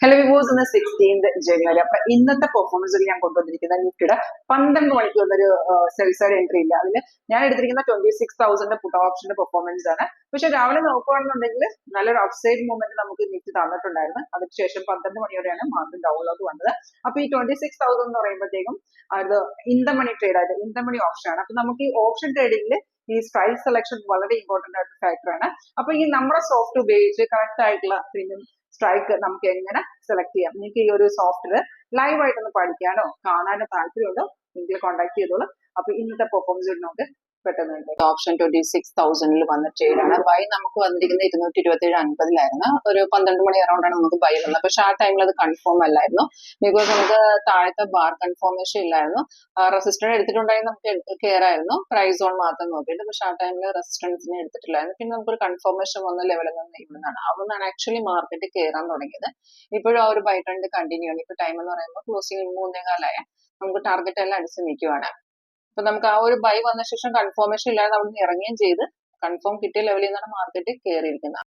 Hello വിവോസ്, ഇന്ന് 16th January. അപ്പൊ ഇന്നത്തെ പെർഫോമൻസിൽ ഞാൻ കൊണ്ടുവന്നിരിക്കുന്ന നിഫ്റ്റിയുടെ 12 മണിക്ക് വന്നൊരു സെൽ സൈഡ് എൻട്രി ഇല്ല. അതിൽ ഞാൻ എടുത്തിരിക്കുന്ന 26,000 പുട്ട് ഓപ്ഷന്റെ പെർഫോമൻസ് ആണ്. പക്ഷെ രാവിലെ നോക്കുകയാണെന്നുണ്ടെങ്കിൽ നല്ലൊരു അപ്സൈഡ് മൂവ്മെന്റ് നമുക്ക് നിഫ്റ്റി തന്നിട്ടുണ്ടായിരുന്നു. അതിനുശേഷം 12 മണി വരെയാണ് മാർക്കറ്റ് ഡൗണിലോട്ട് വന്നത്. അപ്പൊ ഈ 26,000 എന്ന് പറയുമ്പോഴത്തേക്കും അത് ഇൻ ദ മണി ട്രേഡ് ആയിട്ട് ഇൻ ദ മണി ഓപ്ഷൻ ആണ്. അപ്പൊ നമുക്ക് ഈ ഓപ്ഷൻ ട്രേഡിംഗിൽ ഈ സ്ട്രൈക്ക് സെലക്ഷൻ വളരെ ഇമ്പോർട്ടന്റ് ആയിട്ടുള്ള ഫാക്ടർ ആണ്. അപ്പൊ ഈ നമ്മുടെ സോഫ്റ്റ് ഉപയോഗിച്ച് കറക്റ്റ് ആയിട്ടുള്ള പ്രീമിയം സ്ട്രൈക്ക് നമുക്ക് എങ്ങനെ സെലക്ട് ചെയ്യാം? നിങ്ങൾക്ക് ഈ ഒരു സോഫ്റ്റ്വെയർ ലൈവ് ആയിട്ടൊന്ന് പഠിക്കാനോ കാണാനോ താല്പര്യമുണ്ടോ എങ്കിൽ കോൺടാക്ട് ചെയ്തോളൂ. അപ്പൊ ഇന്നത്തെ പെർഫോമൻസ് നമുക്ക് പെട്ടെന്ന് ഓപ്ഷൻ 26,000 വന്ന ട്രേഡ് ആണ്. ബൈ നമുക്ക് വന്നിരിക്കുന്നത് 227.50 ഒരു 12 മണി അറൗണ്ട് ആണ് നമുക്ക് ബൈ വന്നത്. പക്ഷെ ആ ടൈമിൽ അത് കൺഫേം അല്ലായിരുന്നു. ബിക്കോസ് നമുക്ക് താഴത്തെ ബാർ കൺഫർമേഷൻ ഇല്ലായിരുന്നു. റെസിസ്റ്റൻസ് എടുത്തിട്ടുണ്ടെങ്കിൽ നമുക്ക് കയറായിരുന്നു, പ്രൈസ് ഓൺ മാത്രം നോക്കിയിട്ട്. പക്ഷെ ആ ടൈമിൽ റെസിസ്റ്റൻസിനെ എടുത്തിട്ടില്ലായിരുന്നു. പിന്നെ നമുക്കൊരു കൺഫർമേഷൻ വന്ന ലെവലിൽ നിന്ന് ഇവിടുന്നാണ് അവിടുന്നാണ് ആക്ച്വലി മാർക്കറ്റ് കയറാൻ തുടങ്ങിയത്. ഇപ്പോഴും ആ ഒരു ബൈ ട്രെൻഡ് കണ്ടിന്യൂ ആണ്. ഇപ്പൊ ടൈം എന്ന് പറയുമ്പോൾ ക്ലോസിംഗ് 3:15 നമുക്ക് ടാർഗറ്റ് എല്ലാം അടിച്ച് നിൽക്കുവാണ്. അപ്പൊ നമുക്ക് ആ ഒരു ബൈ വന്ന ശേഷം കൺഫർമേഷൻ ഇല്ലാതെ അവിടെ നിന്ന് ഇറങ്ങുകയും ചെയ്ത് കൺഫേം കിട്ടിയ ലെവലിൽ നിന്നാണ് മാർക്കറ്റ് കയറിയിരിക്കുന്നത്.